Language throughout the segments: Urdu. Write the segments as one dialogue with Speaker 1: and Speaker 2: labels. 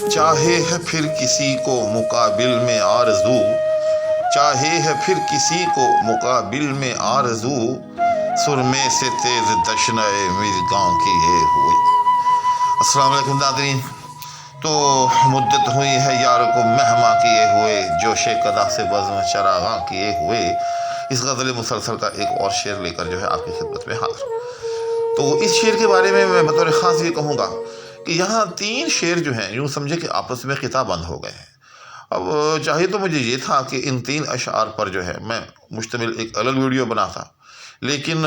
Speaker 1: چاہے ہے پھر کسی کو مقابل میں آرزو، چاہے ہے پھر کسی کو مقابل میں آرزو، سرمے سے تیز دشنہ مژگاں کیے ہوئے۔ السلام علیکم ناظرین۔ تو مدت ہوئی ہے یار کو مہماں کیے ہوئے، جوش قدا سے بزم چراغاں کیے ہوئے۔ اس غزل مسلسل کا ایک اور شعر لے کر جو ہے آپ کی خدمت میں حاضر ہوں۔ تو اس شعر کے بارے میں بطور خاص یہ کہوں گا کہ یہاں 3 شعر جو ہیں یوں سمجھے کہ آپس میں خطا بند ہو گئے ہیں۔ اب چاہیے تو مجھے یہ تھا کہ ان 3 اشعار پر جو ہے میں مشتمل ایک الگ ویڈیو بناتا، لیکن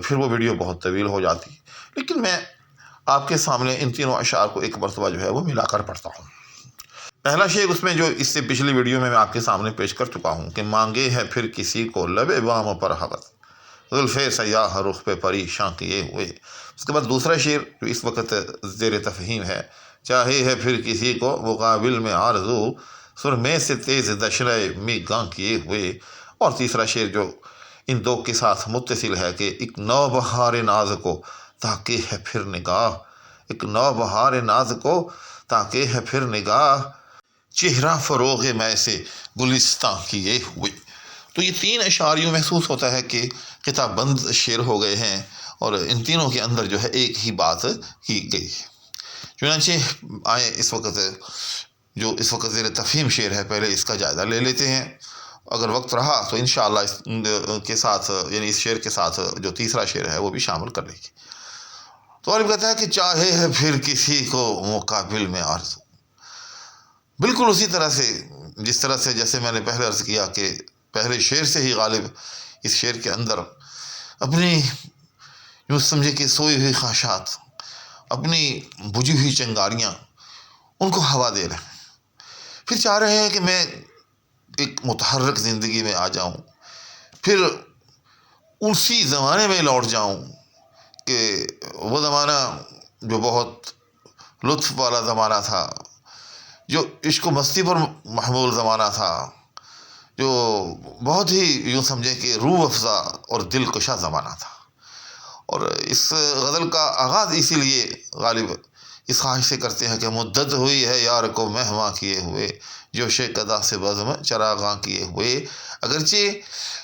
Speaker 1: پھر وہ ویڈیو بہت طویل ہو جاتی، لیکن میں آپ کے سامنے ان تینوں اشعار کو ایک مرتبہ جو ہے وہ ملا کر پڑھتا ہوں۔ پہلا شعر اس میں جو اس سے پچھلی ویڈیو میں آپ کے سامنے پیش کر چکا ہوں کہ مانگے ہے پھر کسی کو لب بام پر حوث، زلف سیاہ رخ پہ پریشاں کیے ہوئے۔ اس کے بعد دوسرا شعر جو اس وقت زیر تفہیم ہے، چاہے ہے پھر کسی کو مقابل میں آرزو، سرمے سے تیز دشنہ مژگاں کیے ہوئے۔ اور تیسرا شعر جو ان 2 کے ساتھ متصل ہے کہ ایک نو بہار ناز کو تاکہ ہے پھر نگاہ، ایک نو بہار ناز کو تاکہ ہے پھر نگاہ، چہرہ فروغ میں سے گلستاں کیے ہوئے۔ تو یہ 3 اشعار یوں محسوس ہوتا ہے کہ خطا بند شعر ہو گئے ہیں، اور ان تینوں کے اندر جو ہے ایک ہی بات کی گئی ہے۔ چنانچہ آئے اس وقت زیر تفہیم شعر ہے، پہلے اس کا جائزہ لے لیتے ہیں۔ اگر وقت رہا تو انشاءاللہ اس کے ساتھ یعنی اس شعر کے ساتھ جو تیسرا شعر ہے وہ بھی شامل کر لیں گے۔ تو غالب کہتا ہے کہ چاہے ہے پھر کسی کو مقابل میں آرزو، بالکل اسی طرح سے جس طرح سے جیسے میں نے پہلے عرض کیا کہ پہلے شعر سے ہی غالب اس شعر کے اندر اپنی یوں سمجھے کہ سوئی ہوئی خواہشات، اپنی بجھی ہوئی چنگاریاں ان کو ہوا دے رہے ہیں، پھر چاہ رہے ہیں کہ میں ایک متحرک زندگی میں آ جاؤں، پھر اسی زمانے میں لوٹ جاؤں کہ وہ زمانہ جو بہت لطف والا زمانہ تھا، جو عشق و مستی پر محمول زمانہ تھا، جو بہت ہی یوں سمجھے کہ روح افزا اور دل کشا زمانہ تھا۔ اور اس غزل کا آغاز اسی لیے غالب اس خواہش سے کرتے ہیں کہ مدت ہوئی ہے یار کو مہماں کیے ہوئے، جوش قدا سے بزم چراغاں کیے ہوئے۔ اگرچہ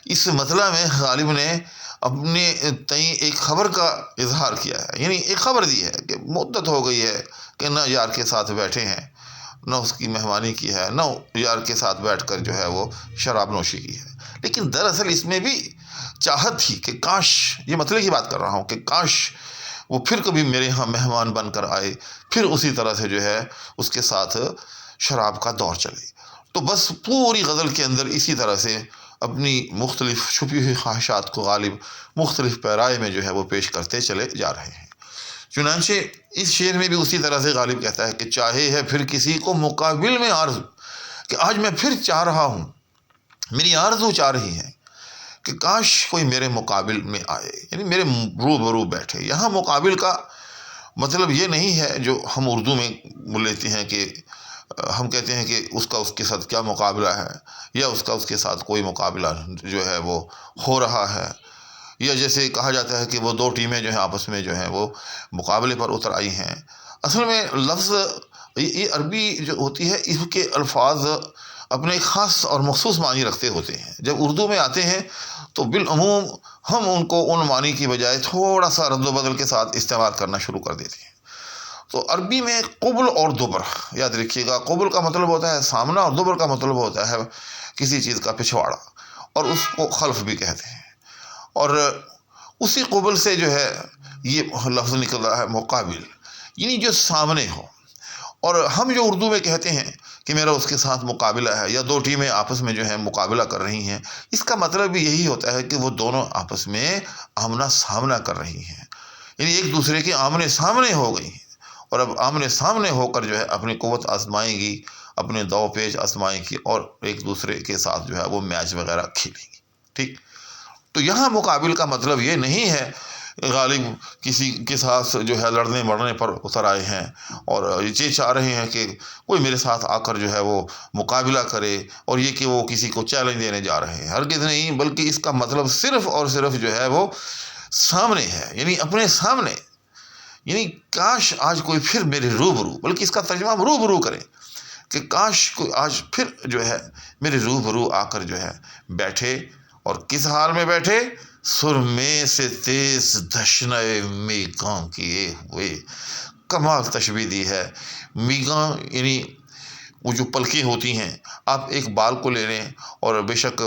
Speaker 1: اس مطلع میں غالب نے اپنے تئیں ایک خبر کا اظہار کیا ہے، یعنی ایک خبر دی ہے کہ مدت ہو گئی ہے کہ نہ یار کے ساتھ بیٹھے ہیں، نہ اس کی مہمانی کی ہے، نہ یار کے ساتھ بیٹھ کر جو ہے وہ شراب نوشی کی ہے۔ لیکن دراصل اس میں بھی چاہت تھی کہ کاش، یہ مطلب کی بات کر رہا ہوں، کہ کاش وہ پھر کبھی میرے ہاں مہمان بن کر آئے، پھر اسی طرح سے جو ہے اس کے ساتھ شراب کا دور چلے۔ تو بس پوری غزل کے اندر اسی طرح سے اپنی مختلف چھپی ہوئی خواہشات کو غالب مختلف پیرائے میں جو ہے وہ پیش کرتے چلے جا رہے ہیں۔ چنانچہ اس شعر میں بھی اسی طرح سے غالب کہتا ہے کہ چاہے ہے پھر کسی کو مقابل میں آرزو، کہ آج میں پھر چاہ رہا ہوں، میری آرزو چاہ رہی ہے کہ کاش کوئی میرے مقابل میں آئے، یعنی میرے روبرو بیٹھے۔ یہاں مقابل کا مطلب یہ نہیں ہے جو ہم اردو میں لیتے ہیں کہ ہم کہتے ہیں کہ اس کا اس کے ساتھ کیا مقابلہ ہے، یا اس کا اس کے ساتھ کوئی مقابلہ جو ہے وہ ہو رہا ہے، یا جیسے کہا جاتا ہے کہ وہ 2 ٹیمیں جو ہیں آپس میں جو ہیں وہ مقابلے پر اتر آئی ہیں۔ اصل میں لفظ یہ عربی جو ہوتی ہے اس کے الفاظ اپنے ایک خاص اور مخصوص معنی رکھتے ہوتے ہیں۔ جب اردو میں آتے ہیں تو بالعموم ہم ان کو ان معنی کی بجائے تھوڑا سا رد و بدل کے ساتھ استعمال کرنا شروع کر دیتے ہیں۔ تو عربی میں قبل اور دبر یاد رکھیے گا، قبل کا مطلب ہوتا ہے سامنا، اور دبر کا مطلب ہوتا ہے کسی چیز کا پچھواڑا، اور اس کو خلف بھی کہتے ہیں۔ اور اسی قبل سے جو ہے یہ لفظ نکل رہا ہے مقابل، یعنی جو سامنے ہو۔ اور ہم جو اردو میں کہتے ہیں کہ میرا اس کے ساتھ مقابلہ ہے، یا 2 ٹیمیں آپس میں جو ہیں مقابلہ کر رہی ہیں، اس کا مطلب بھی یہی ہوتا ہے کہ وہ دونوں آپس میں آمنا سامنا کر رہی ہیں، یعنی ایک دوسرے کے آمنے سامنے ہو گئی ہیں، اور اب آمنے سامنے ہو کر جو ہے اپنی قوت آزمائیں گی، اپنے دو پیچ آزمائیں گی، اور ایک دوسرے کے ساتھ جو ہے وہ میچ وغیرہ کھیلیں گی۔ ٹھیک، تو یہاں مقابل کا مطلب یہ نہیں ہے غالب کسی کے ساتھ جو ہے لڑنے مرنے پر اتر آئے ہیں اور یہ چاہ رہے ہیں کہ کوئی میرے ساتھ آ کر جو ہے وہ مقابلہ کرے، اور یہ کہ وہ کسی کو چیلنج دینے جا رہے ہیں، ہرگز نہیں، بلکہ اس کا مطلب صرف اور صرف جو ہے وہ سامنے ہے، یعنی اپنے سامنے، یعنی کاش آج کوئی پھر میرے روبرو، بلکہ اس کا ترجمہ ہم روبرو کریں کہ کاش کوئی آج پھر جو ہے میرے روبرو آ کر جو ہے بیٹھے، اور کس حال میں بیٹھے؟ سرمے سے تیز دشنۂ میگاں کیے ہوئے۔ کمال تشبیہ دی ہے۔ میگاں یعنی وہ جو پلکیں ہوتی ہیں، آپ ایک بال کو لے لیں اور بے شک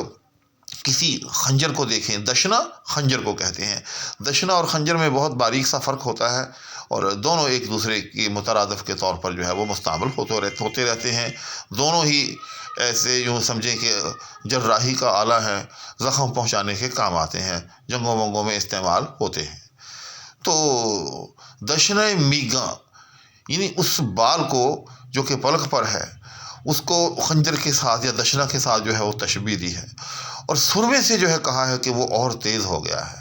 Speaker 1: کسی خنجر کو دیکھیں، دشنا خنجر کو کہتے ہیں، دشنا اور خنجر میں بہت باریک سا فرق ہوتا ہے، اور دونوں ایک دوسرے کی مترادف کے طور پر جو ہے وہ مستعمل ہوتے رہتے ہیں۔ دونوں ہی ایسے یوں سمجھیں کہ جراحی کا آلہ ہے، زخم پہنچانے کے کام آتے ہیں، جنگوں ونگوں میں استعمال ہوتے ہیں۔ تو دشنۂ میگاں یعنی اس بال کو جو کہ پلک پر ہے، اس کو خنجر کے ساتھ یا دشنا کے ساتھ جو ہے وہ تشبیہ دی ہے، اور سرمے سے جو ہے کہا ہے کہ وہ اور تیز ہو گیا ہے۔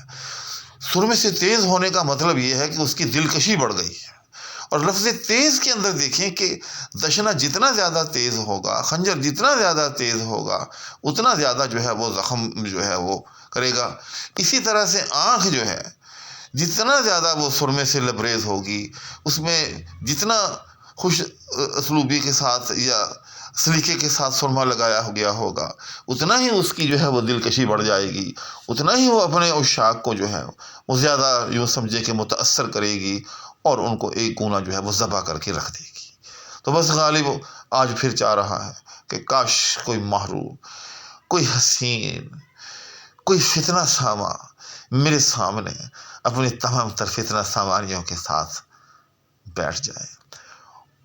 Speaker 1: سرمے سے تیز ہونے کا مطلب یہ ہے کہ اس کی دلکشی بڑھ گئی ہے، اور لفظ تیز کے اندر دیکھیں کہ دشنا جتنا زیادہ تیز ہوگا، خنجر جتنا زیادہ تیز ہوگا، اتنا زیادہ جو ہے وہ زخم جو ہے وہ کرے گا۔ اسی طرح سے آنکھ جو ہے جتنا زیادہ وہ سرمے سے لبریز ہوگی، اس میں جتنا خوش اسلوبی کے ساتھ یا سلیقے کے ساتھ سرما لگایا گیا ہوگا، اتنا ہی اس کی جو ہے وہ دلکشی بڑھ جائے گی، اتنا ہی وہ اپنے عشاق کو جو ہے وہ زیادہ یوں سمجھے کہ متاثر کرے گی، اور ان کو ایک گونا جو ہے وہ ذبح کر کے رکھ دے گی۔ تو بس غالب آج پھر چاہ رہا ہے کہ کاش کوئی محروم، کوئی حسین، کوئی فتنہ ساما میرے سامنے اپنی تمام تر فتنہ سامانیوں کے ساتھ بیٹھ جائے،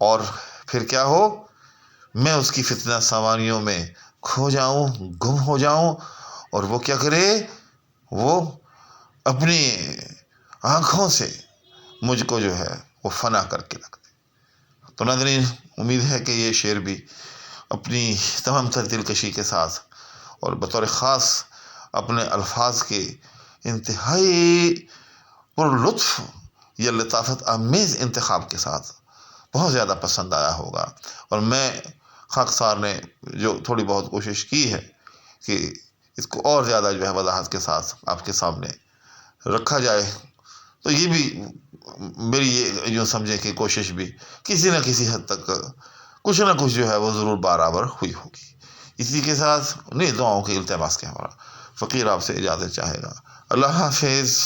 Speaker 1: اور پھر کیا ہو؟ میں اس کی فتنہ سامانیوں میں کھو جاؤں، گم ہو جاؤں، اور وہ کیا کرے؟ وہ اپنی آنکھوں سے مجھ کو جو ہے وہ فنا کر کے رکھ دے۔ تو ناظرین، امید ہے کہ یہ شعر بھی اپنی تمام تر دلکشی کے ساتھ اور بطور خاص اپنے الفاظ کے انتہائی پر لطف یا لطافت آمیز انتخاب کے ساتھ بہت زیادہ پسند آیا ہوگا، اور میں خاکسار نے جو تھوڑی بہت کوشش کی ہے کہ اس کو اور زیادہ جو ہے وضاحت کے ساتھ آپ کے سامنے رکھا جائے، تو یہ بھی میری یہ یوں سمجھیں کہ کوشش بھی کسی نہ کسی حد تک کچھ نہ کچھ جو ہے وہ ضرور برابر ہوئی ہوگی۔ اسی کے ساتھ نہیں دعاؤں کے التماس کے ہمارا فقیر آپ سے اجازت چاہے گا۔ اللہ حافظ۔